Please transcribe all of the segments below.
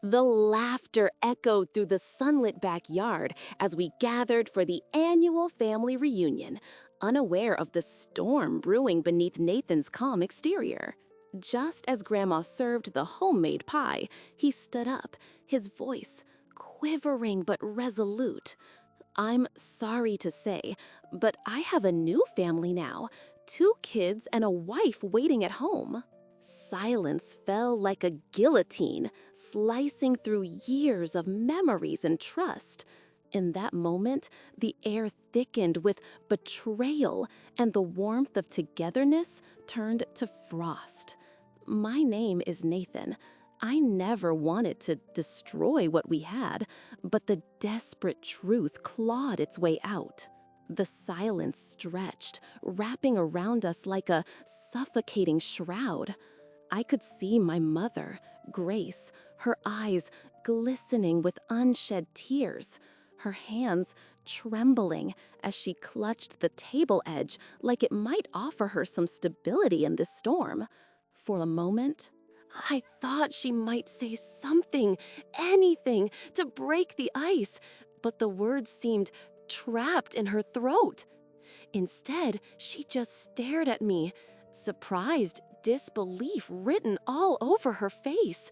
The laughter echoed through the sunlit backyard as we gathered for the annual family reunion, unaware of the storm brewing beneath Nathan's calm exterior. Just as Grandma served the homemade pie, he stood up, his voice quivering but resolute. "I'm sorry to say, but I have a new family now, 2 kids and a wife waiting at home." Silence fell like a guillotine, slicing through years of memories and trust. In that moment, the air thickened with betrayal, and the warmth of togetherness turned to frost. My name is Nathan. I never wanted to destroy what we had, but the desperate truth clawed its way out. The silence stretched, wrapping around us like a suffocating shroud. I could see my mother, Grace, her eyes glistening with unshed tears, her hands trembling as she clutched the table edge like it might offer her some stability in this storm. For a moment, I thought she might say something, anything, to break the ice, but the words seemed trapped in her throat. Instead, she just stared at me, surprised disbelief written all over her face.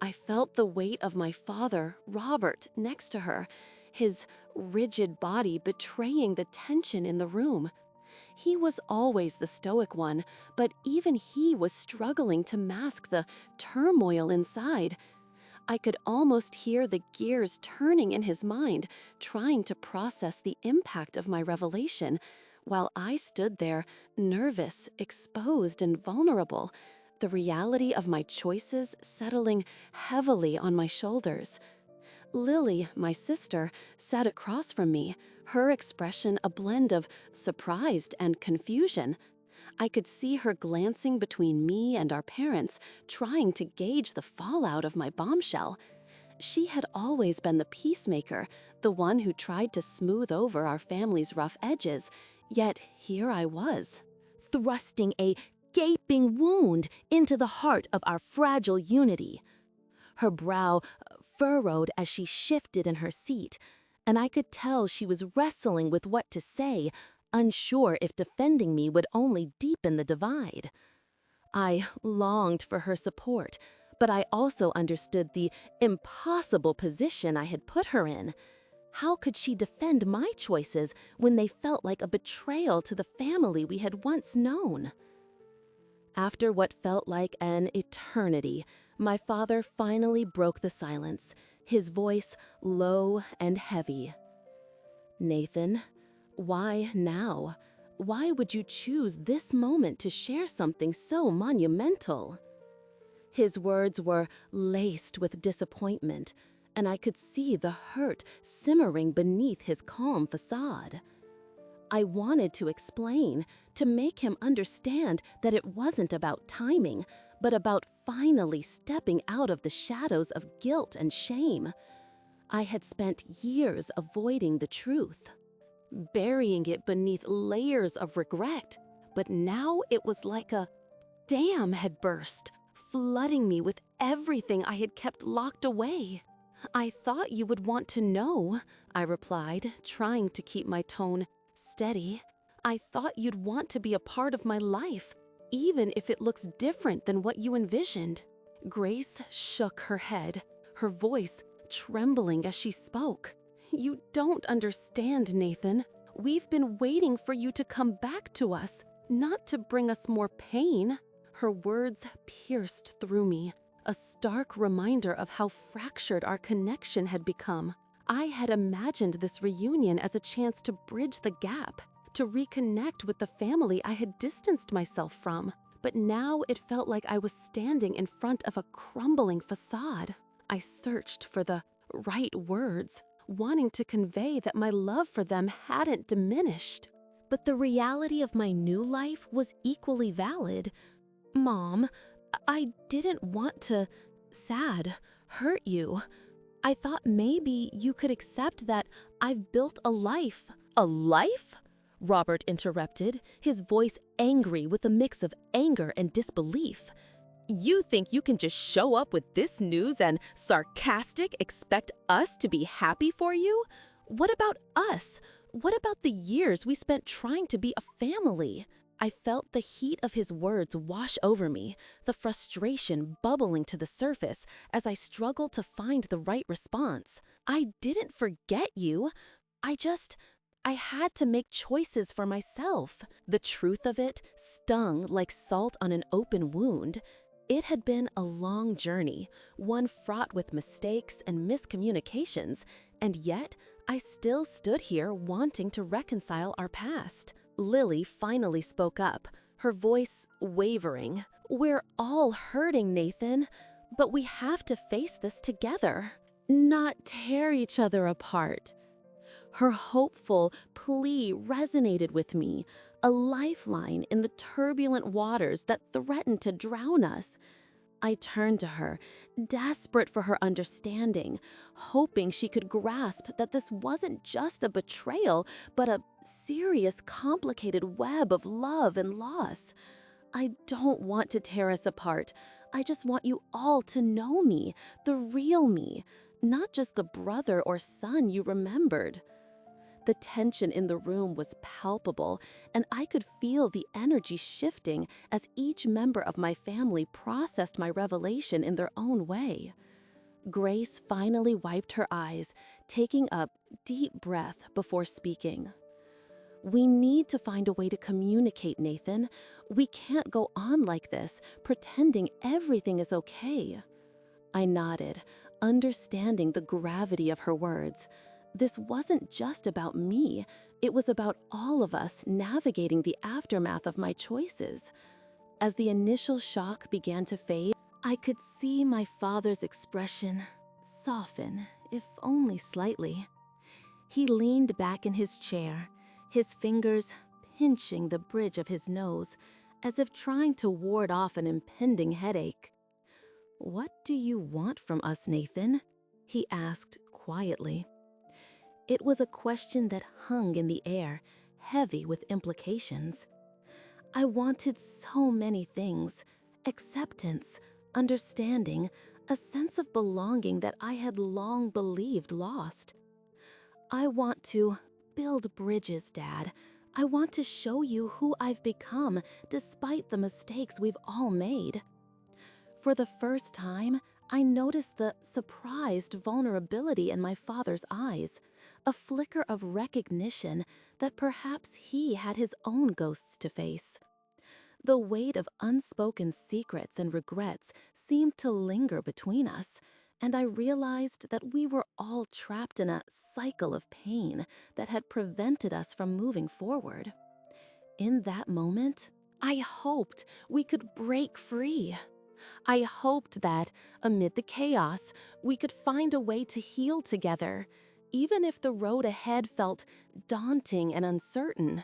I felt the weight of my father, Robert, next to her, his rigid body betraying the tension in the room. He was always the stoic one, but even he was struggling to mask the turmoil inside. I could almost hear the gears turning in his mind, trying to process the impact of my revelation, while I stood there, nervous, exposed, and vulnerable, the reality of my choices settling heavily on my shoulders. Lily, my sister, sat across from me, her expression a blend of surprised and confusion. I could see her glancing between me and our parents, trying to gauge the fallout of my bombshell. She had always been the peacemaker, the one who tried to smooth over our family's rough edges, yet here I was, thrusting a gaping wound into the heart of our fragile unity. Her brow furrowed as she shifted in her seat, and I could tell she was wrestling with what to say, unsure if defending me would only deepen the divide. I longed for her support, but I also understood the impossible position I had put her in. How could she defend my choices when they felt like a betrayal to the family we had once known? After what felt like an eternity, my father finally broke the silence, his voice low and heavy. "Nathan, why now? Why would you choose this moment to share something so monumental?" His words were laced with disappointment, and I could see the hurt simmering beneath his calm facade. I wanted to explain, to make him understand that it wasn't about timing, but about finally stepping out of the shadows of guilt and shame. I had spent years avoiding the truth, burying it beneath layers of regret, but now it was like a dam had burst, flooding me with everything I had kept locked away. "I thought you would want to know," I replied, trying to keep my tone steady. "I thought you'd want to be a part of my life, even if it looks different than what you envisioned." Grace shook her head, her voice trembling as she spoke. "You don't understand, Nathan. We've been waiting for you to come back to us, not to bring us more pain." Her words pierced through me, a stark reminder of how fractured our connection had become. I had imagined this reunion as a chance to bridge the gap, to reconnect with the family I had distanced myself from. But now it felt like I was standing in front of a crumbling facade. I searched for the right words, wanting to convey that my love for them hadn't diminished. But the reality of my new life was equally valid. "Mom, I didn't want to hurt you. I thought maybe you could accept that I've built a life." "A life?" Robert interrupted, his voice angry with a mix of anger and disbelief. You think you can just show up with this news and sarcastic expect us to be happy for you? What about us? What about the years we spent trying to be a family? I felt the heat of his words wash over me, the frustration bubbling to the surface as I struggled to find the right response. I didn't forget you. I had to make choices for myself. The truth of it stung like salt on an open wound. It had been a long journey, one fraught with mistakes and miscommunications, and yet I still stood here wanting to reconcile our past. Lily finally spoke up, her voice wavering. "We're all hurting, Nathan, but we have to face this together, not tear each other apart." Her hopeful plea resonated with me, a lifeline in the turbulent waters that threatened to drown us. I turned to her, desperate for her understanding, hoping she could grasp that this wasn't just a betrayal, but a serious, complicated web of love and loss. "I don't want to tear us apart. I just want you all to know me, the real me, not just the brother or son you remembered." The tension in the room was palpable, and I could feel the energy shifting as each member of my family processed my revelation in their own way. Grace finally wiped her eyes, taking a deep breath before speaking. "We need to find a way to communicate, Nathan. We can't go on like this, pretending everything is okay." I nodded, understanding the gravity of her words. This wasn't just about me, it was about all of us navigating the aftermath of my choices. As the initial shock began to fade, I could see my father's expression soften, if only slightly. He leaned back in his chair, his fingers pinching the bridge of his nose, as if trying to ward off an impending headache. "What do you want from us, Nathan?" he asked quietly. It was a question that hung in the air, heavy with implications. I wanted so many things: acceptance, understanding, a sense of belonging that I had long believed lost. "I want to build bridges, Dad. I want to show you who I've become despite the mistakes we've all made." For the first time, I noticed the surprised vulnerability in my father's eyes, a flicker of recognition that perhaps he had his own ghosts to face. The weight of unspoken secrets and regrets seemed to linger between us, and I realized that we were all trapped in a cycle of pain that had prevented us from moving forward. In that moment, I hoped we could break free. I hoped that, amid the chaos, we could find a way to heal together, even if the road ahead felt daunting and uncertain.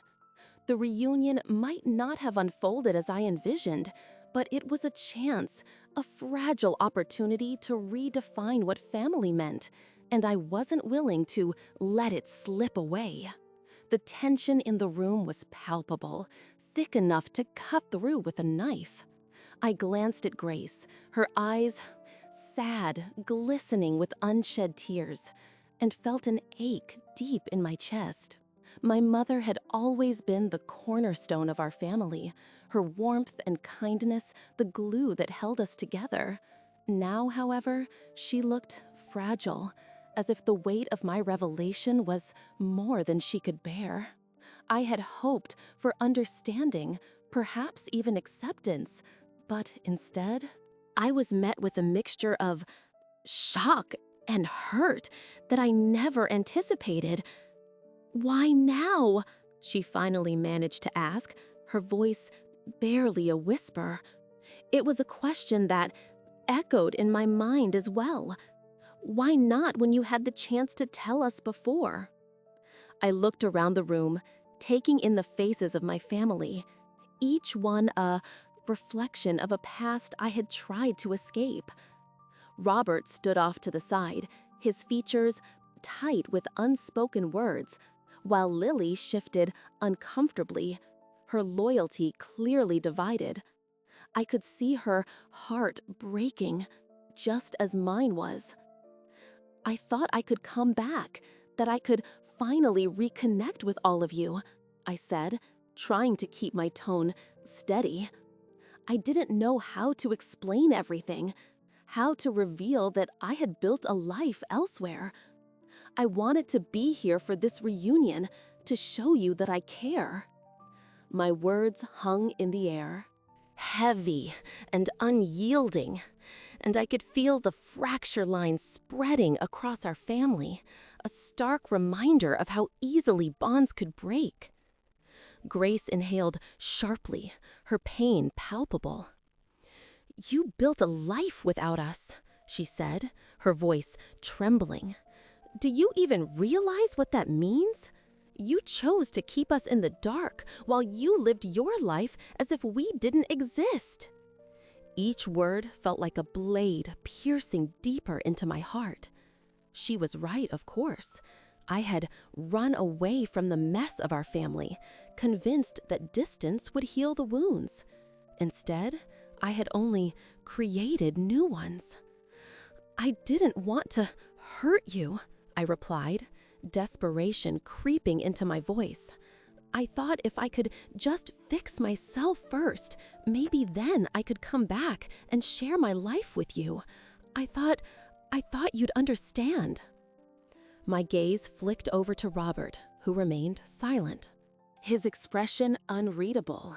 The reunion might not have unfolded as I envisioned, but it was a chance, a fragile opportunity to redefine what family meant, and I wasn't willing to let it slip away. The tension in the room was palpable, thick enough to cut through with a knife. I glanced at Grace, her eyes sad, glistening with unshed tears, and felt an ache deep in my chest. My mother had always been the cornerstone of our family, her warmth and kindness the glue that held us together. Now, however, she looked fragile, as if the weight of my revelation was more than she could bear. I had hoped for understanding, perhaps even acceptance, but instead, I was met with a mixture of shock and hurt that I never anticipated. "Why now?" she finally managed to ask, her voice barely a whisper. It was a question that echoed in my mind as well. "Why not when you had the chance to tell us before?" I looked around the room, taking in the faces of my family, each one a reflection of a past I had tried to escape. Robert stood off to the side, his features tight with unspoken words, while Lily shifted uncomfortably, her loyalty clearly divided. I could see her heart breaking, just as mine was. I thought I could come back, that I could finally reconnect with all of you, I said, trying to keep my tone steady. I didn't know how to explain everything, how to reveal that I had built a life elsewhere. I wanted to be here for this reunion, to show you that I care. My words hung in the air, heavy and unyielding, and I could feel the fracture lines spreading across our family, a stark reminder of how easily bonds could break. Grace inhaled sharply, her pain palpable. "You built a life without us," she said, her voice trembling. "Do you even realize what that means? You chose to keep us in the dark while you lived your life as if we didn't exist." Each word felt like a blade piercing deeper into my heart. She was right, of course. I had run away from the mess of our family, convinced that distance would heal the wounds. Instead, I had only created new ones. "I didn't want to hurt you," I replied, desperation creeping into my voice. "I thought if I could just fix myself first, maybe then I could come back and share my life with you. I thought you'd understand." My gaze flicked over to Robert, who remained silent, his expression unreadable.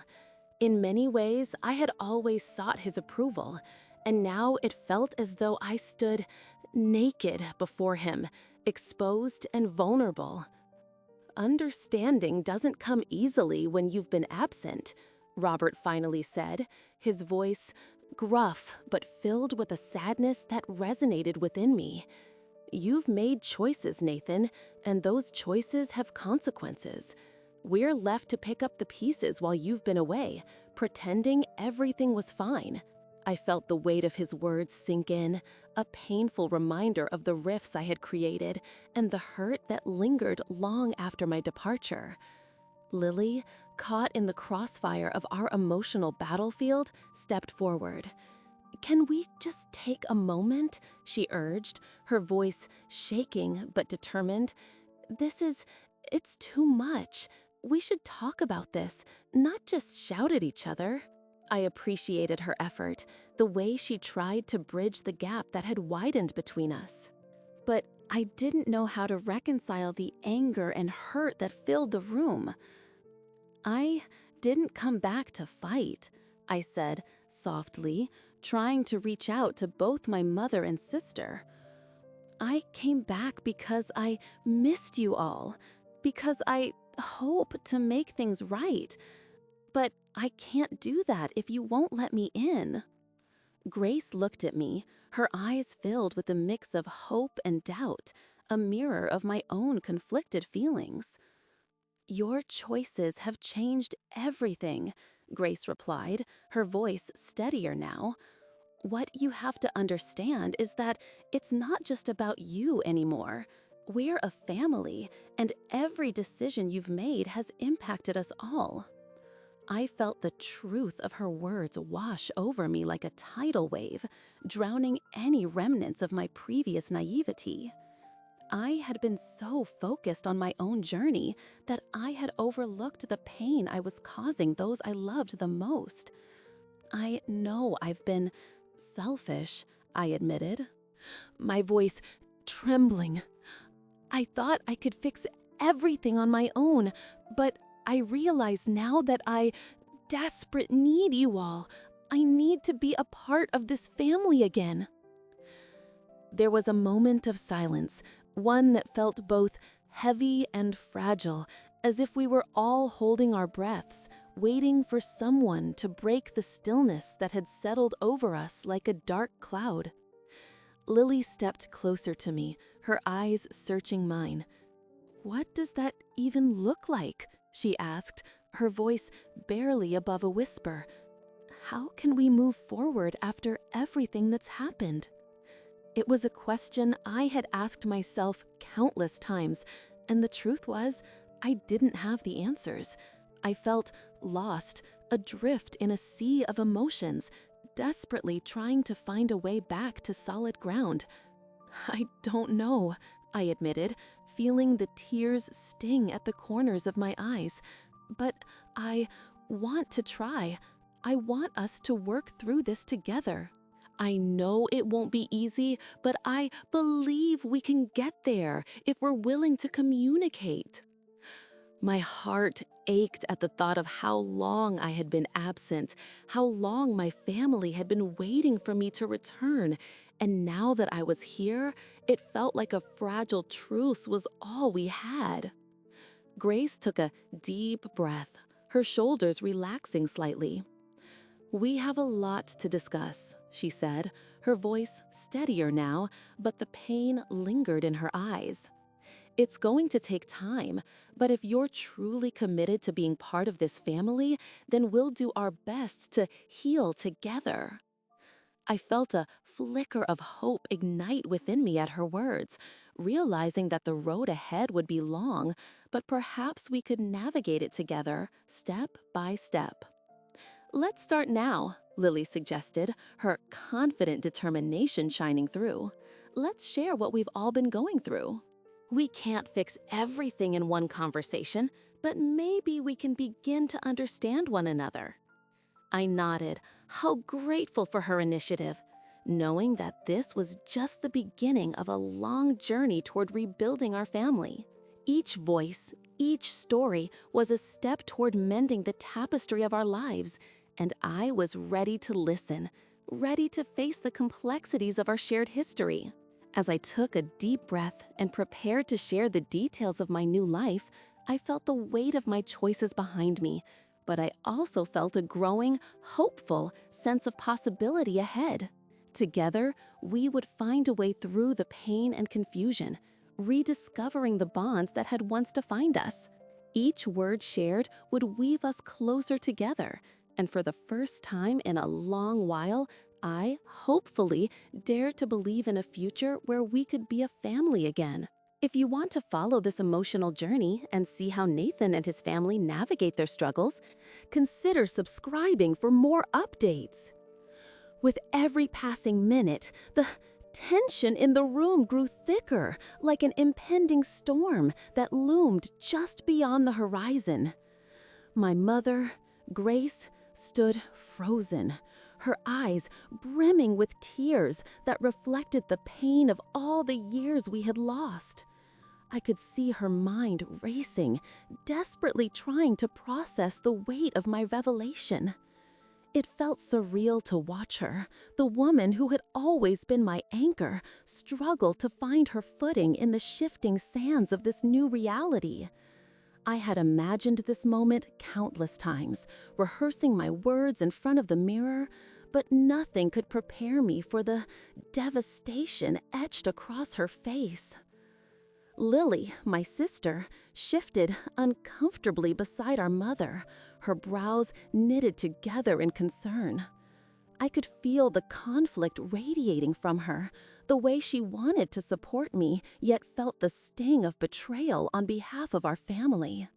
In many ways, I had always sought his approval, and now it felt as though I stood naked before him, exposed and vulnerable. "Understanding doesn't come easily when you've been absent," Robert finally said, his voice gruff but filled with a sadness that resonated within me. "You've made choices, Nathan, and those choices have consequences. We're left to pick up the pieces while you've been away, pretending everything was fine." I felt the weight of his words sink in, a painful reminder of the rifts I had created and the hurt that lingered long after my departure. Lily, caught in the crossfire of our emotional battlefield, stepped forward. "Can we just take a moment?" she urged, her voice shaking but determined. It's too much. We should talk about this, not just shout at each other." I appreciated her effort, the way she tried to bridge the gap that had widened between us. But I didn't know how to reconcile the anger and hurt that filled the room. "I didn't come back to fight," I said softly, trying to reach out to both my mother and sister. "I came back because I missed you all, because I hope to make things right. But I can't do that if you won't let me in." Grace looked at me, her eyes filled with a mix of hope and doubt, a mirror of my own conflicted feelings. "Your choices have changed everything," Grace replied, her voice steadier now. "What you have to understand is that it's not just about you anymore. We're a family, and every decision you've made has impacted us all." I felt the truth of her words wash over me like a tidal wave, drowning any remnants of my previous naivety. I had been so focused on my own journey that I had overlooked the pain I was causing those I loved the most. "I know I've been selfish," I admitted, my voice trembling. "I thought I could fix everything on my own, but I realize now that I desperately need you all. I need to be a part of this family again." There was a moment of silence, one that felt both heavy and fragile, as if we were all holding our breaths, waiting for someone to break the stillness that had settled over us like a dark cloud. Lily stepped closer to me, her eyes searching mine. "What does that even look like?" she asked, her voice barely above a whisper. "How can we move forward after everything that's happened?" It was a question I had asked myself countless times, and the truth was, I didn't have the answers. I felt lost, adrift in a sea of emotions, desperately trying to find a way back to solid ground. I don't know, I admitted, feeling the tears sting at the corners of my eyes. But I want to try. I want us to work through this together. I know it won't be easy, but I believe we can get there if we're willing to communicate. My heart ached at the thought of how long I had been absent, how long my family had been waiting for me to return, and now that I was here, it felt like a fragile truce was all we had. Grace took a deep breath, her shoulders relaxing slightly. "We have a lot to discuss," she said, her voice steadier now, but the pain lingered in her eyes. "It's going to take time, but if you're truly committed to being part of this family, then we'll do our best to heal together." I felt a flicker of hope ignite within me at her words, realizing that the road ahead would be long, but perhaps we could navigate it together, step by step. "Let's start now," Lily suggested, her confident determination shining through. "Let's share what we've all been going through. We can't fix everything in one conversation, but maybe we can begin to understand one another." I nodded, how grateful for her initiative, knowing that this was just the beginning of a long journey toward rebuilding our family. Each voice, each story was a step toward mending the tapestry of our lives, and I was ready to listen, ready to face the complexities of our shared history. As I took a deep breath and prepared to share the details of my new life, I felt the weight of my choices behind me, but I also felt a growing, hopeful sense of possibility ahead. Together, we would find a way through the pain and confusion, rediscovering the bonds that had once defined us. Each word shared would weave us closer together, and for the first time in a long while, I, hopefully, dared to believe in a future where we could be a family again. If you want to follow this emotional journey and see how Nathan and his family navigate their struggles, consider subscribing for more updates. With every passing minute, the tension in the room grew thicker, like an impending storm that loomed just beyond the horizon. My mother, Grace, stood frozen, her eyes brimming with tears that reflected the pain of all the years we had lost. I could see her mind racing, desperately trying to process the weight of my revelation. It felt surreal to watch her, the woman who had always been my anchor, struggle to find her footing in the shifting sands of this new reality. I had imagined this moment countless times, rehearsing my words in front of the mirror, but nothing could prepare me for the devastation etched across her face. Lily, my sister, shifted uncomfortably beside our mother, her brows knitted together in concern. I could feel the conflict radiating from her, the way she wanted to support me, yet felt the sting of betrayal on behalf of our family.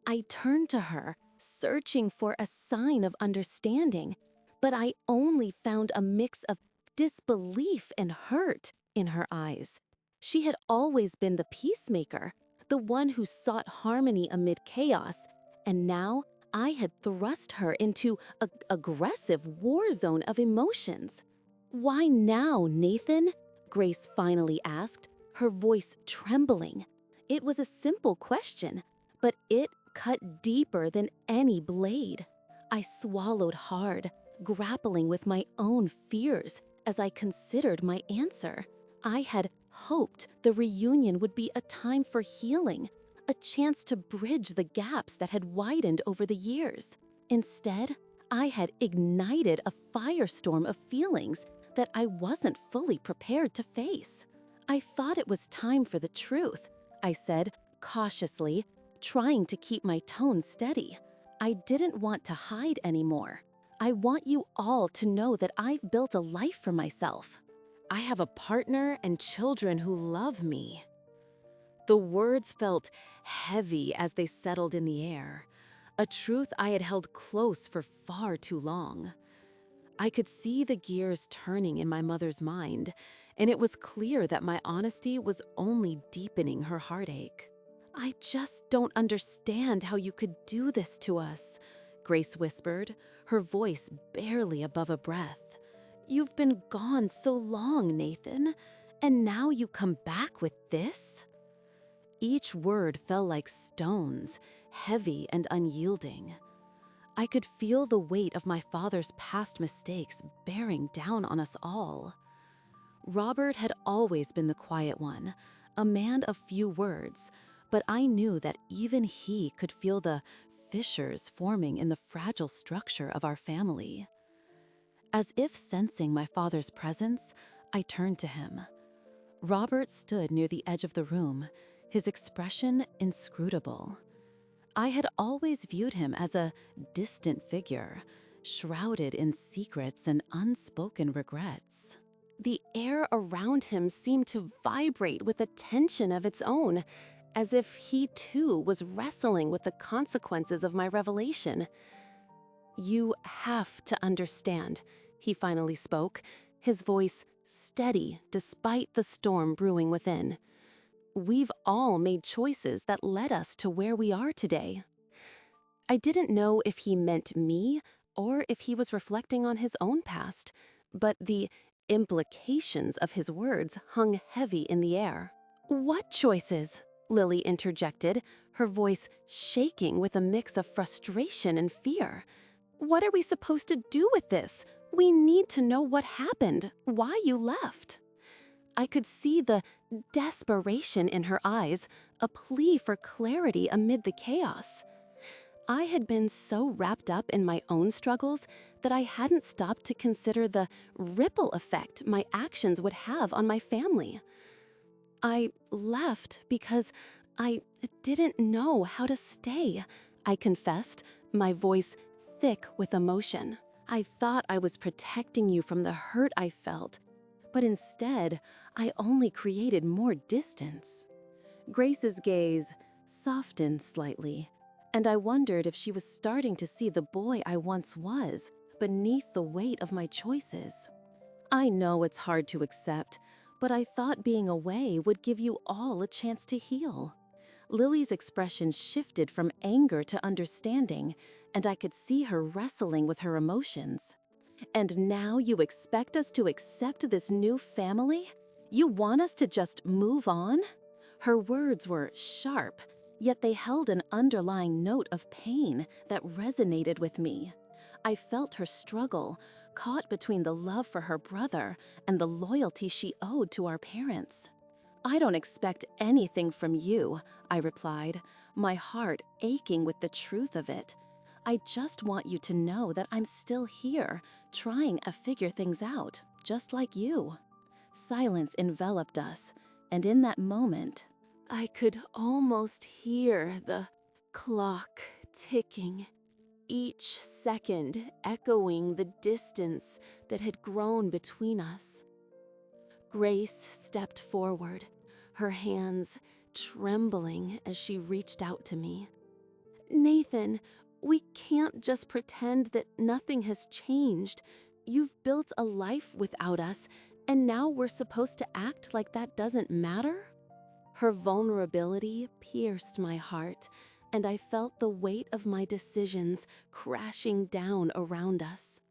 I turned to her, searching for a sign of understanding, but I only found a mix of disbelief and hurt in her eyes. She had always been the peacemaker, the one who sought harmony amid chaos, and now I had thrust her into an aggressive war zone of emotions. "Why now, Nathan?" Grace finally asked, her voice trembling. It was a simple question, but it cut deeper than any blade. I swallowed hard, grappling with my own fears as I considered my answer. I had hoped the reunion would be a time for healing, a chance to bridge the gaps that had widened over the years. Instead, I had ignited a firestorm of feelings that I wasn't fully prepared to face. "I thought it was time for the truth," I said, cautiously, trying to keep my tone steady. "I didn't want to hide anymore. I want you all to know that I've built a life for myself. I have a partner and children who love me." The words felt heavy as they settled in the air. a truth I had held close for far too long. I could see the gears turning in my mother's mind, and it was clear that my honesty was only deepening her heartache. "I just don't understand how you could do this to us," Grace whispered, her voice barely above a breath. "You've been gone so long, Nathan, and now you come back with this?" Each word fell like stones, heavy and unyielding. I could feel the weight of my father's past mistakes bearing down on us all. Robert had always been the quiet one, a man of few words, but I knew that even he could feel the fissures forming in the fragile structure of our family. As if sensing my father's presence, I turned to him. Robert stood near the edge of the room, his expression inscrutable. I had always viewed him as a distant figure, shrouded in secrets and unspoken regrets. The air around him seemed to vibrate with a tension of its own, as if he too was wrestling with the consequences of my revelation. "You have to understand," he finally spoke, his voice steady despite the storm brewing within. "We've all made choices that led us to where we are today." I didn't know if he meant me or if he was reflecting on his own past, but the implications of his words hung heavy in the air. "What choices?" Lily interjected, her voice shaking with a mix of frustration and fear. "What are we supposed to do with this? We need to know what happened, why you left." I could see the desperation in her eyes, a plea for clarity amid the chaos. I had been so wrapped up in my own struggles that I hadn't stopped to consider the ripple effect my actions would have on my family. "I left because I didn't know how to stay," I confessed, my voice thick with emotion. "I thought I was protecting you from the hurt I felt, but instead, I only created more distance." Grace's gaze softened slightly, and I wondered if she was starting to see the boy I once was beneath the weight of my choices. "I know it's hard to accept, but I thought being away would give you all a chance to heal." Lily's expression shifted from anger to understanding, and I could see her wrestling with her emotions. "And now you expect us to accept this new family? You want us to just move on?" Her words were sharp, yet they held an underlying note of pain that resonated with me. I felt her struggle, caught between the love for her brother and the loyalty she owed to our parents. "I don't expect anything from you," I replied, my heart aching with the truth of it. "I just want you to know that I'm still here, trying to figure things out, just like you." Silence enveloped us, and in that moment, I could almost hear the clock ticking, each second echoing the distance that had grown between us. Grace stepped forward, her hands trembling as she reached out to me. "Nathan, we can't just pretend that nothing has changed. You've built a life without us, and now we're supposed to act like that doesn't matter?" Her vulnerability pierced my heart, and I felt the weight of my decisions crashing down around us.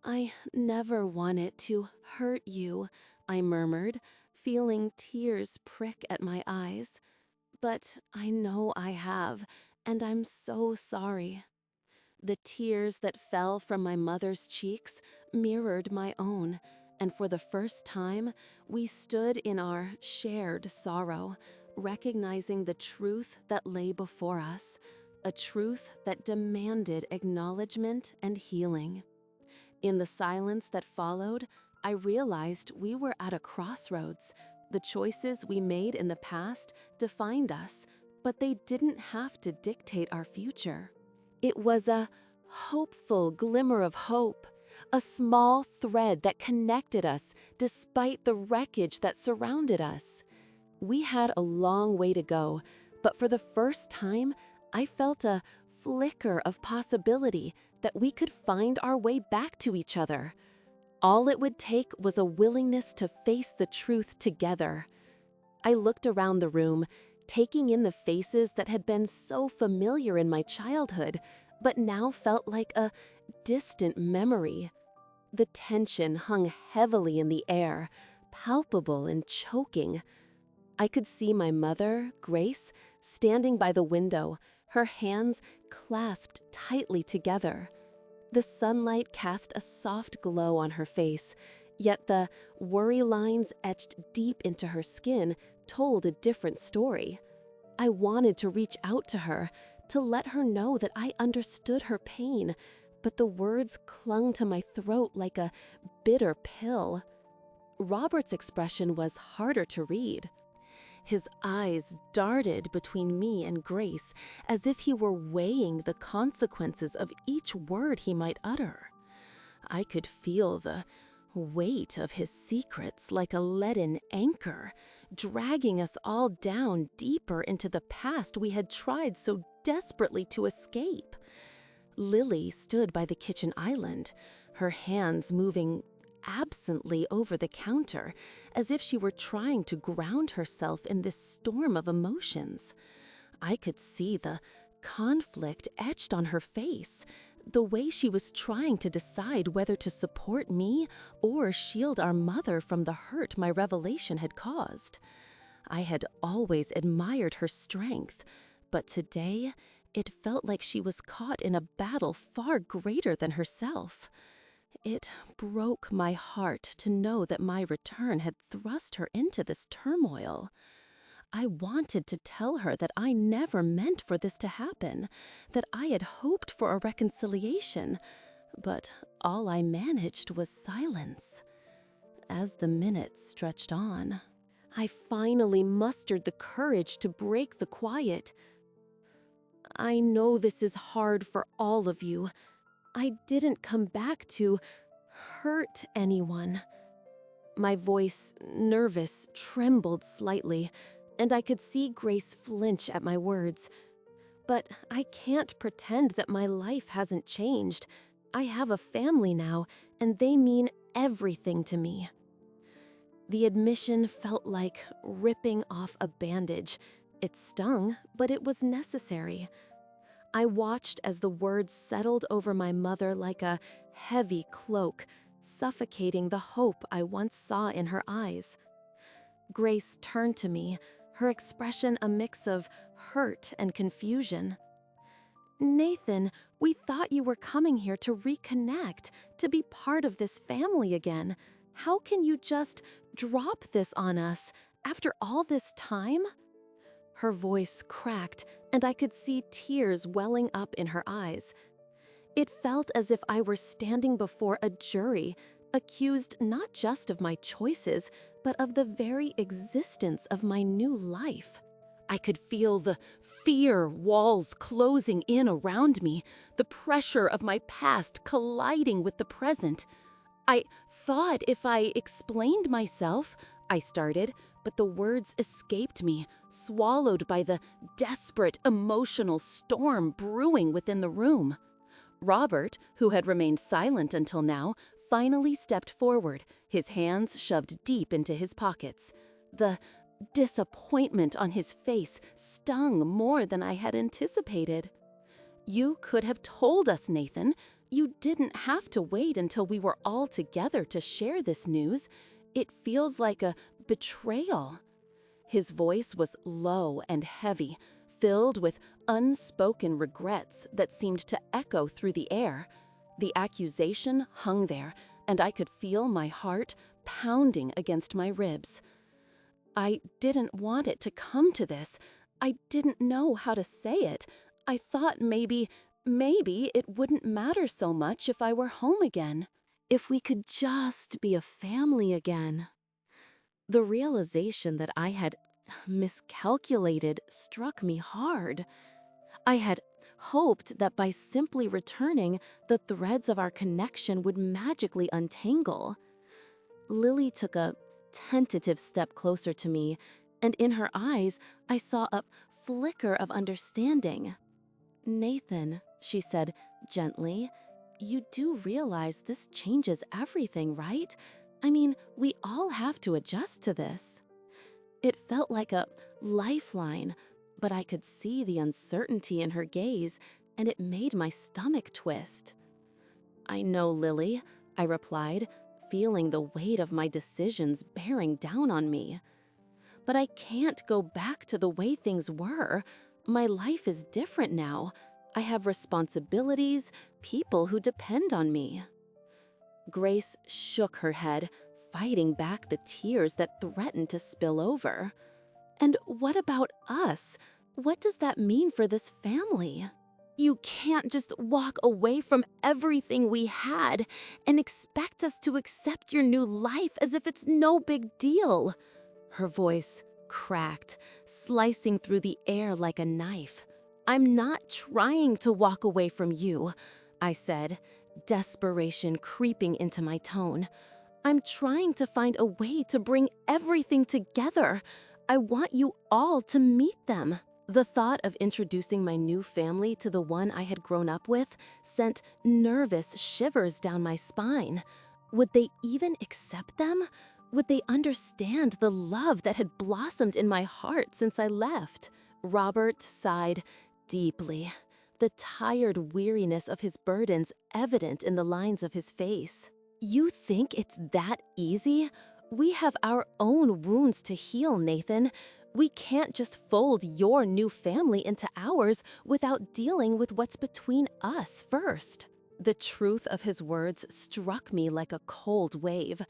"I never wanted to hurt you," I murmured, feeling tears prick at my eyes. "But I know I have, and I'm so sorry." The tears that fell from my mother's cheeks mirrored my own, and for the first time, we stood in our shared sorrow, recognizing the truth that lay before us, a truth that demanded acknowledgement and healing. In the silence that followed, I realized we were at a crossroads. The choices we made in the past defined us, but they didn't have to dictate our future. It was a hopeful glimmer of hope, a small thread that connected us despite the wreckage that surrounded us. We had a long way to go, but for the first time, I felt a flicker of possibility that we could find our way back to each other. All it would take was a willingness to face the truth together. I looked around the room, taking in the faces that had been so familiar in my childhood, but now felt like a distant memory. The tension hung heavily in the air, palpable and choking. I could see my mother, Grace, standing by the window, her hands clasped tightly together. The sunlight cast a soft glow on her face, yet the worry lines etched deep into her skin told a different story. I wanted to reach out to her, to let her know that I understood her pain, but the words clung to my throat like a bitter pill. Robert's expression was harder to read. His eyes darted between me and Grace as if he were weighing the consequences of each word he might utter. I could feel the weight of his secrets like a leaden anchor, dragging us all down deeper into the past we had tried so desperately to escape. Lily stood by the kitchen island, her hands moving absently over the counter, as if she were trying to ground herself in this storm of emotions. I could see the conflict etched on her face, the way she was trying to decide whether to support me or shield our mother from the hurt my revelation had caused. I had always admired her strength, but today it felt like she was caught in a battle far greater than herself. It broke my heart to know that my return had thrust her into this turmoil. I wanted to tell her that I never meant for this to happen, that I had hoped for a reconciliation, but all I managed was silence. As the minutes stretched on, I finally mustered the courage to break the quiet. I know this is hard for all of you. I didn't come back to hurt anyone. My voice, nervous, trembled slightly, and I could see Grace flinch at my words. But I can't pretend that my life hasn't changed. I have a family now, and they mean everything to me. The admission felt like ripping off a bandage. It stung, but it was necessary. I watched as the words settled over my mother like a heavy cloak, suffocating the hope I once saw in her eyes. Grace turned to me, her expression a mix of hurt and confusion. "Nathan, we thought you were coming here to reconnect, to be part of this family again. How can you just drop this on us after all this time?" Her voice cracked, and I could see tears welling up in her eyes. It felt as if I were standing before a jury, accused not just of my choices, but of the very existence of my new life. I could feel the fear walls closing in around me, the pressure of my past colliding with the present. "I thought if I explained myself," I started, but the words escaped me, swallowed by the desperate emotional storm brewing within the room. Robert, who had remained silent until now, finally stepped forward, his hands shoved deep into his pockets. The disappointment on his face stung more than I had anticipated. "You could have told us, Nathan. You didn't have to wait until we were all together to share this news. It feels like a betrayal." His voice was low and heavy, filled with unspoken regrets that seemed to echo through the air. The accusation hung there, and I could feel my heart pounding against my ribs. I didn't want it to come to this. I didn't know how to say it. I thought maybe it wouldn't matter so much if I were home again. If we could just be a family again. The realization that I had miscalculated struck me hard. I had hoped that by simply returning, the threads of our connection would magically untangle. Lily took a tentative step closer to me, and in her eyes I saw a flicker of understanding. Nathan, she said gently, you do realize this changes everything, right? I mean, we all have to adjust to this. It felt like a lifeline, but I could see the uncertainty in her gaze, and it made my stomach twist. I know, Lily, I replied, feeling the weight of my decisions bearing down on me. But I can't go back to the way things were. My life is different now. I have responsibilities, people who depend on me. Grace shook her head, fighting back the tears that threatened to spill over. And what about us? What does that mean for this family? You can't just walk away from everything we had and expect us to accept your new life as if it's no big deal. Her voice cracked, slicing through the air like a knife. I'm not trying to walk away from you, I said, desperation creeping into my tone. I'm trying to find a way to bring everything together. I want you all to meet them. The thought of introducing my new family to the one I had grown up with sent nervous shivers down my spine. Would they even accept them? Would they understand the love that had blossomed in my heart since I left? Robert sighed deeply, the tired weariness of his burdens evident in the lines of his face. You think it's that easy? We have our own wounds to heal, Nathan. We can't just fold your new family into ours without dealing with what's between us first. The truth of his words struck me like a cold wave.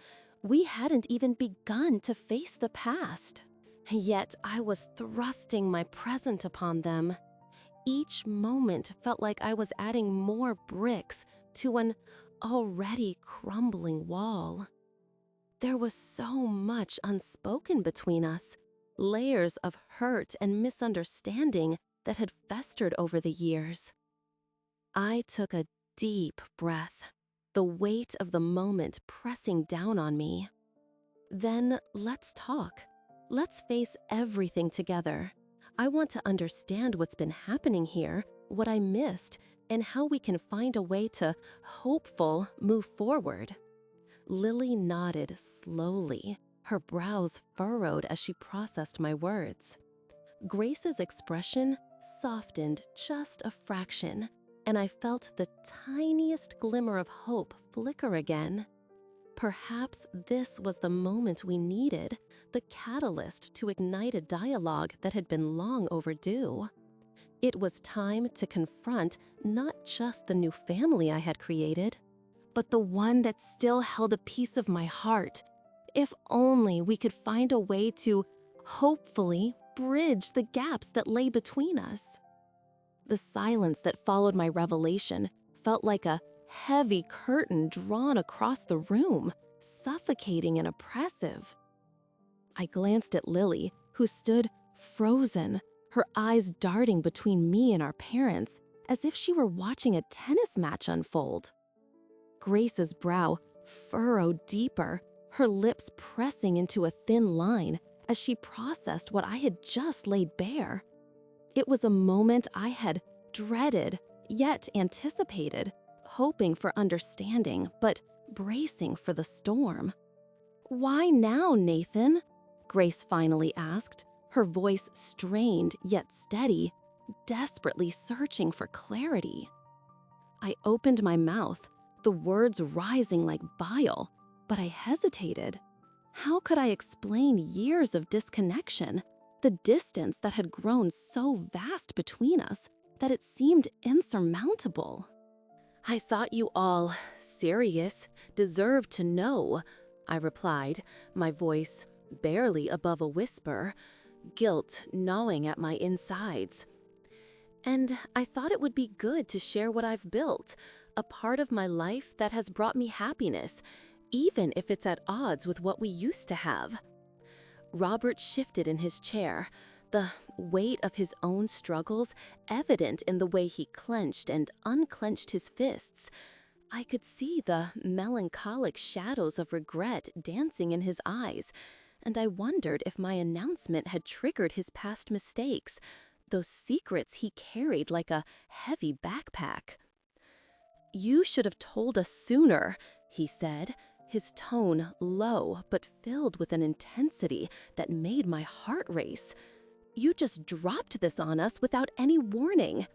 We hadn't even begun to face the past. Yet I was thrusting my present upon them. Each moment felt like I was adding more bricks to an already crumbling wall. There was so much unspoken between us, layers of hurt and misunderstanding that had festered over the years. I took a deep breath, the weight of the moment pressing down on me. Then let's talk. Let's face everything together. I want to understand what's been happening here, what I missed, and how we can find a way to hopeful move forward. Lily nodded slowly, her brows furrowed as she processed my words. Grace's expression softened just a fraction, and I felt the tiniest glimmer of hope flicker again. Perhaps this was the moment we needed, the catalyst to ignite a dialogue that had been long overdue. It was time to confront not just the new family I had created, but the one that still held a piece of my heart. If only we could find a way to, hopefully, bridge the gaps that lay between us. The silence that followed my revelation felt like a heavy curtain drawn across the room, suffocating and oppressive. I glanced at Lily, who stood frozen, her eyes darting between me and our parents, as if she were watching a tennis match unfold. Grace's brow furrowed deeper, her lips pressing into a thin line as she processed what I had just laid bare. It was a moment I had dreaded, yet anticipated, hoping for understanding, but bracing for the storm. "Why now, Nathan?" Grace finally asked, her voice strained yet steady, desperately searching for clarity. I opened my mouth, the words rising like bile, but I hesitated. How could I explain years of disconnection, the distance that had grown so vast between us that it seemed insurmountable? "I thought you all, serious, deserved to know," I replied, my voice barely above a whisper, guilt gnawing at my insides. "And I thought it would be good to share what I've built, a part of my life that has brought me happiness, even if it's at odds with what we used to have." Robert shifted in his chair, the weight of his own struggles evident in the way he clenched and unclenched his fists. I could see the melancholic shadows of regret dancing in his eyes, and I wondered if my announcement had triggered his past mistakes, those secrets he carried like a heavy backpack. "You should have told us sooner," he said, his tone low but filled with an intensity that made my heart race. "You just dropped this on us without any warning."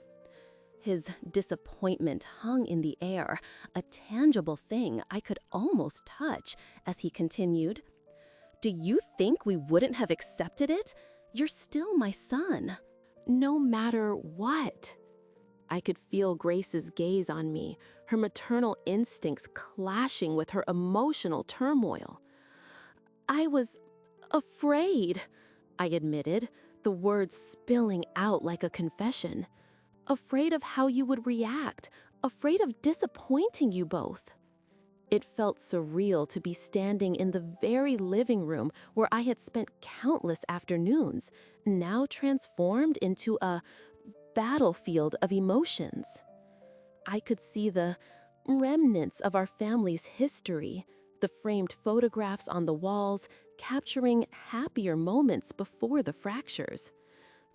His disappointment hung in the air, a tangible thing I could almost touch, as he continued, "Do you think we wouldn't have accepted it? You're still my son. No matter what." I could feel Grace's gaze on me, her maternal instincts clashing with her emotional turmoil. "I was afraid," I admitted, the words spilling out like a confession. "Afraid of how you would react, afraid of disappointing you both." It felt surreal to be standing in the very living room where I had spent countless afternoons, now transformed into a battlefield of emotions. I could see the remnants of our family's history, the framed photographs on the walls, capturing happier moments before the fractures.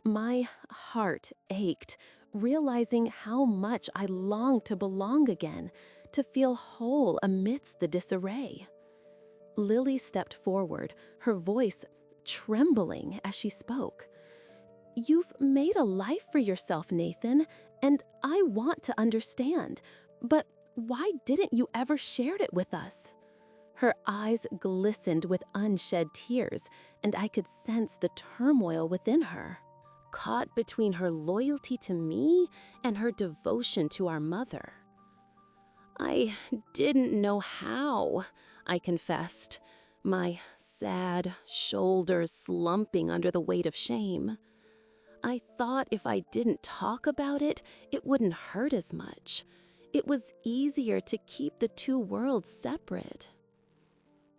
My heart ached, realizing how much I longed to belong again, to feel whole amidst the disarray. Lily stepped forward, her voice trembling as she spoke. "You've made a life for yourself, Nathan, and I want to understand. But why didn't you ever share it with us?" Her eyes glistened with unshed tears, and I could sense the turmoil within her, caught between her loyalty to me and her devotion to our mother. "I didn't know how," I confessed, my sad shoulders slumping under the weight of shame. "I thought if I didn't talk about it, it wouldn't hurt as much. It was easier to keep the two worlds separate."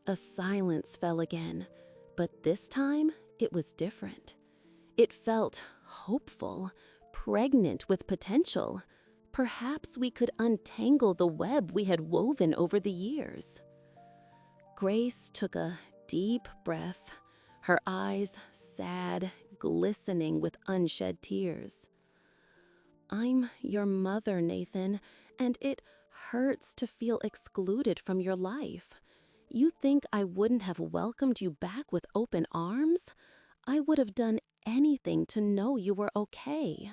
A silence fell again, but this time it was different. It felt hopeful, pregnant with potential. Perhaps we could untangle the web we had woven over the years. Grace took a deep breath, her eyes sad, glistening with unshed tears. "I'm your mother, Nathan, and it hurts to feel excluded from your life. You think I wouldn't have welcomed you back with open arms? I would have done anything to know you were okay."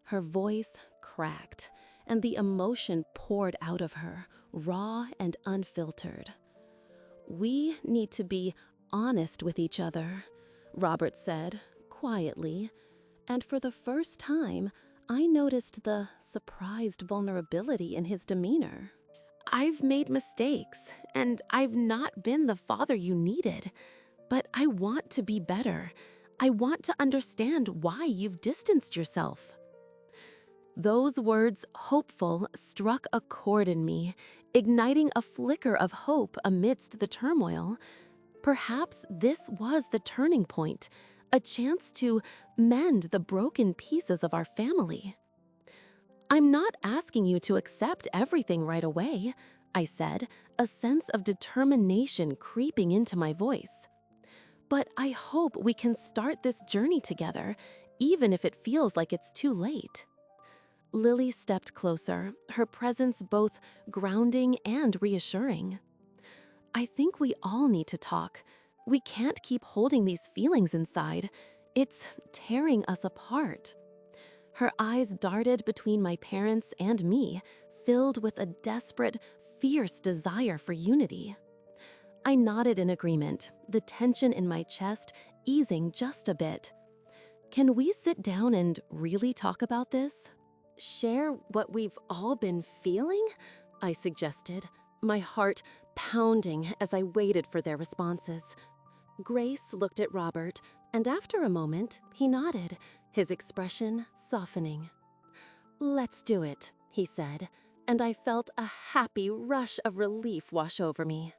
Her voice cracked, and the emotion poured out of her, raw and unfiltered. "We need to be honest with each other," Robert said, quietly, and for the first time, I noticed the surprised vulnerability in his demeanor. "I've made mistakes, and I've not been the father you needed, but I want to be better. I want to understand why you've distanced yourself." Those words, hopeful, struck a chord in me, igniting a flicker of hope amidst the turmoil. Perhaps this was the turning point, a chance to mend the broken pieces of our family. "I'm not asking you to accept everything right away," I said, a sense of determination creeping into my voice. "But I hope we can start this journey together, even if it feels like it's too late." Lily stepped closer, her presence both grounding and reassuring. "I think we all need to talk. We can't keep holding these feelings inside. It's tearing us apart." Her eyes darted between my parents and me, filled with a desperate, fierce desire for unity. I nodded in agreement, the tension in my chest easing just a bit. "Can we sit down and really talk about this? Share what we've all been feeling?" I suggested, my heart pounding as I waited for their responses. Grace looked at Robert, and after a moment, he nodded, his expression softening. "Let's do it," he said, and I felt a happy rush of relief wash over me.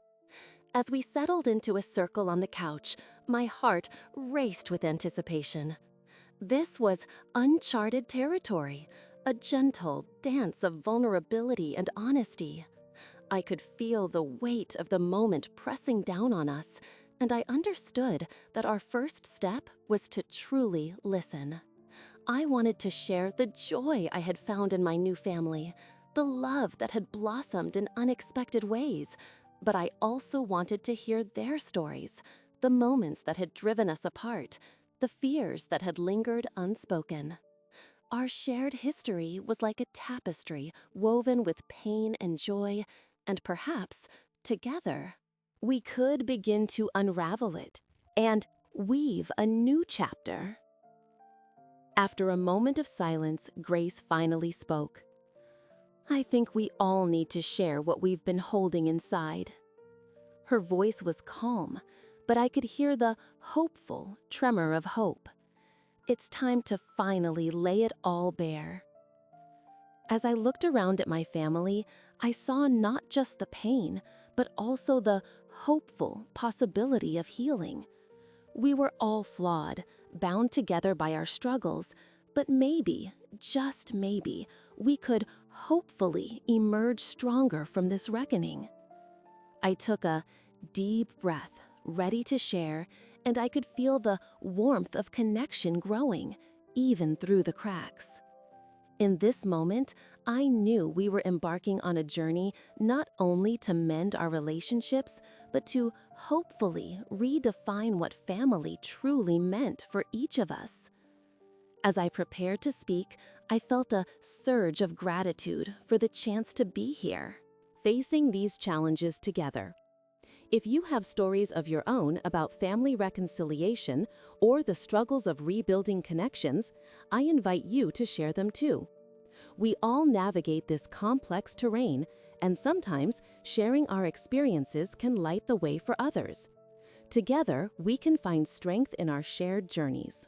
As we settled into a circle on the couch, my heart raced with anticipation. This was uncharted territory, a gentle dance of vulnerability and honesty. I could feel the weight of the moment pressing down on us, and I understood that our first step was to truly listen. I wanted to share the joy I had found in my new family, the love that had blossomed in unexpected ways, but I also wanted to hear their stories, the moments that had driven us apart, the fears that had lingered unspoken. Our shared history was like a tapestry woven with pain and joy, and perhaps, together, we could begin to unravel it and weave a new chapter. After a moment of silence, Grace finally spoke. I think we all need to share what we've been holding inside. Her voice was calm, but I could hear the hopeful tremor of hope. It's time to finally lay it all bare. As I looked around at my family, I saw not just the pain, but also the hopeful possibility of healing. We were all flawed, bound together by our struggles, but maybe, just maybe, we could hopefully emerge stronger from this reckoning. I took a deep breath, ready to share, and I could feel the warmth of connection growing, even through the cracks. In this moment, I knew we were embarking on a journey not only to mend our relationships, but to hopefully redefine what family truly meant for each of us. As I prepared to speak, I felt a surge of gratitude for the chance to be here, facing these challenges together. If you have stories of your own about family reconciliation or the struggles of rebuilding connections, I invite you to share them too. We all navigate this complex terrain, and sometimes sharing our experiences can light the way for others. Together, we can find strength in our shared journeys.